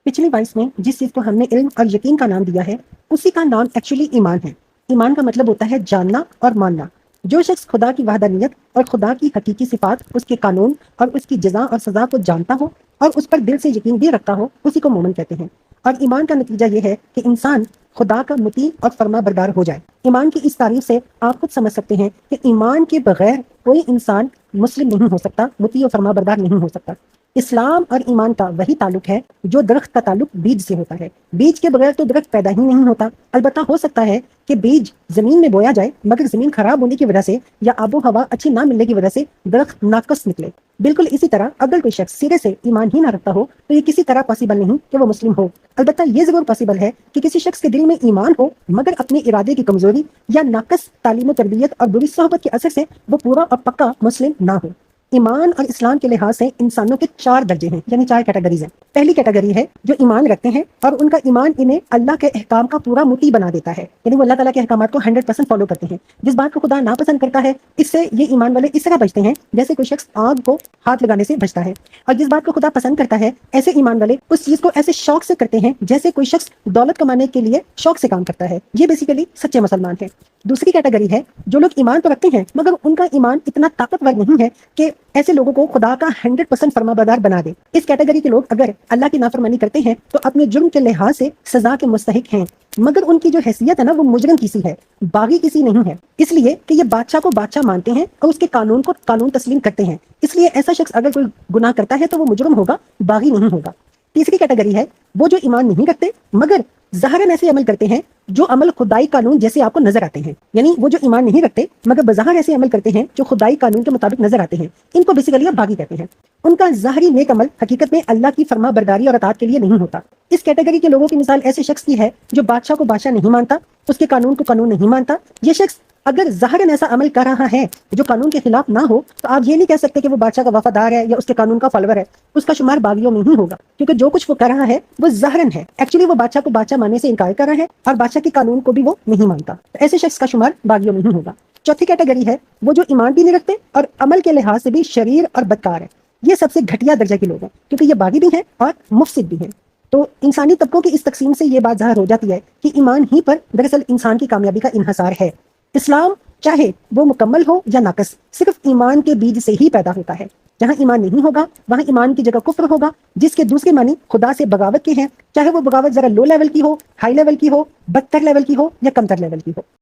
पिछली वाइस में जिस चीज को हमने इल्म और यकीन का नाम दिया है, उसी का नाम एक्चुअली ईमान है। ईमान का मतलब होता है जानना और मानना। जो शख्स खुदा की वहदानियत और खुदा की हकीकी सिफात, उसके कानून और उसकी जजा और सजा को जानता हो और उस पर दिल से यकीन भी रखता हो, उसी को मोमिन कहते हैं। और ईमान का नतीजा ये है कि इंसान खुदा का मुती और फर्मा बरदार हो जाए। ईमान की इस तारीफ से आप खुद समझ सकते हैं कि ईमान के बगैर कोई इंसान मुस्लिम नहीं हो सकता, मुती और फर्मा बरदार नहीं हो सकता। इस्लाम और ईमान का वही ताल्लुक है जो दरख्त का ताल्लुक बीज से होता है। बीज के बगैर तो दरख्त पैदा ही नहीं होता। अलबत्ता हो सकता है कि बीज जमीन में बोया जाए, मगर जमीन खराब होने की वजह से या आबो हवा अच्छी ना मिलने की वजह से दरख्त नाकस निकले। बिल्कुल इसी तरह अगर कोई शख्स सिरे से ईमान ही ना रखता हो तो ये किसी तरह पॉसिबल नहीं कि वो मुस्लिम हो। अलबत्ता ये जरूर पॉसिबल है कि किसी शख्स के दिल में ईमान हो, मगर अपने इरादे की कमजोरी या नाकस तालीम तरबियत और बुरी सोहबत के असर से वो पूरा और पक्का मुस्लिम ना हो। ईमान और इस्लाम के लिहाज से इंसानों के 4 दर्जे हैं, यानी 4 कैटेगरीज हैं। पहली कैटेगरी है जो ईमान रखते हैं और उनका ईमान इन्हें अल्लाह के अहकाम का पूरा मुती बना देता है, यानी वो अल्लाह ताला के अहकाम को 100% फॉलो करते हैं। जिस बात को खुदा नापसंद करता है, इससे ये ईमान वाले इस तरह बचते हैं जैसे कोई शख्स आग को हाथ लगाने से बचता है। और जिस बात को खुदा पसंद करता है, ऐसे ईमान वाले उस चीज को ऐसे शौक से करते हैं जैसे कोई शख्स दौलत कमाने के लिए शौक से काम करता है। ये बेसिकली सच्चे मुसलमान हैं। दूसरी कैटेगरी है जो लोग ईमान तो रखते हैं मगर उनका ईमान इतना ताकतवर नहीं है कि ऐसे लोगों को खुदा का 100% फरमाबरदार बना दे। इस कैटेगरी के लोग अगर अल्लाह की नाफरमानी करते हैं तो अपने जुर्म के लिहाज से सजा के मुस्तहिक हैं, मगर उनकी जो हैसियत है ना, वो मुजरिम किसी है, बागी किसी नहीं है। इसलिए कि ये बादशाह को बादशाह मानते हैं और उसके कानून को कानून तस्लीम करते हैं। इसलिए ऐसा शख्स अगर कोई गुनाह करता है तो वो मुजरिम होगा, बागी नहीं होगा। तीसरी कैटेगरी है वो जो ईमान नहीं रखते मगर ज़ाहिरन ऐसे अमल करते हैं जो अमल खुदाई कानून जैसे आपको नजर आते हैं। यानी वो जो ईमान नहीं रखते मगर बज़ाहिर ऐसे अमल करते हैं जो खुदाई कानून के मुताबिक नजर आते हैं, इनको बेसिकली आप बागी कहते हैं। उनका ज़ाहिरी नेक अमल हकीकत में अल्लाह की फरमा बरदारी और अताअत के लिए नहीं होता। इस कैटेगरी के लोगों की मिसाल ऐसे शख्स की है जो बादशाह को बादशाह नहीं मानता, उसके कानून को कानून नहीं मानता। ये शख्स अगर ज़ाहिरन ऐसा अमल कर रहा है जो कानून के खिलाफ ना हो तो आप ये नहीं कह सकते कि वो बादशाह का वफादार है या उसके कानून का फॉलोअर है। उसका शुमार बागियों में ही होगा, क्योंकि जो कुछ वो कर रहा है वो ज़ाहिरन है। एक्चुअली वो बादशाह को बादशाह मानने से इनकार कर रहा है और बादशाह के कानून को भी वो नहीं मानता, तो ऐसे शख्स का शुमार बागियों में ही होगा। चौथी कैटेगरी है वो जो ईमान भी नहीं रखते और अमल के लिहाज से भी शरीर और बदकार है। ये सबसे घटिया दर्जा के लोग हैं, क्योंकि ये बागी भी हैं और मुफसिद भी हैं। तो इंसानी तबकों की इस तकसीम से ये बात ज़ाहिर हो जाती है कि ईमान ही पर दरअसल इंसान की कामयाबी का इन्हसार है। इस्लाम चाहे वो मुकम्मल हो या नाकस, सिर्फ ईमान के बीज से ही पैदा होता है। जहाँ ईमान नहीं होगा वहाँ ईमान की जगह कुफ्र होगा, जिसके दूसरे मानी खुदा से बगावत के हैं, चाहे वो बगावत जरा लो लेवल की हो, हाई लेवल की हो, बदतर लेवल की हो या कमतर लेवल की हो।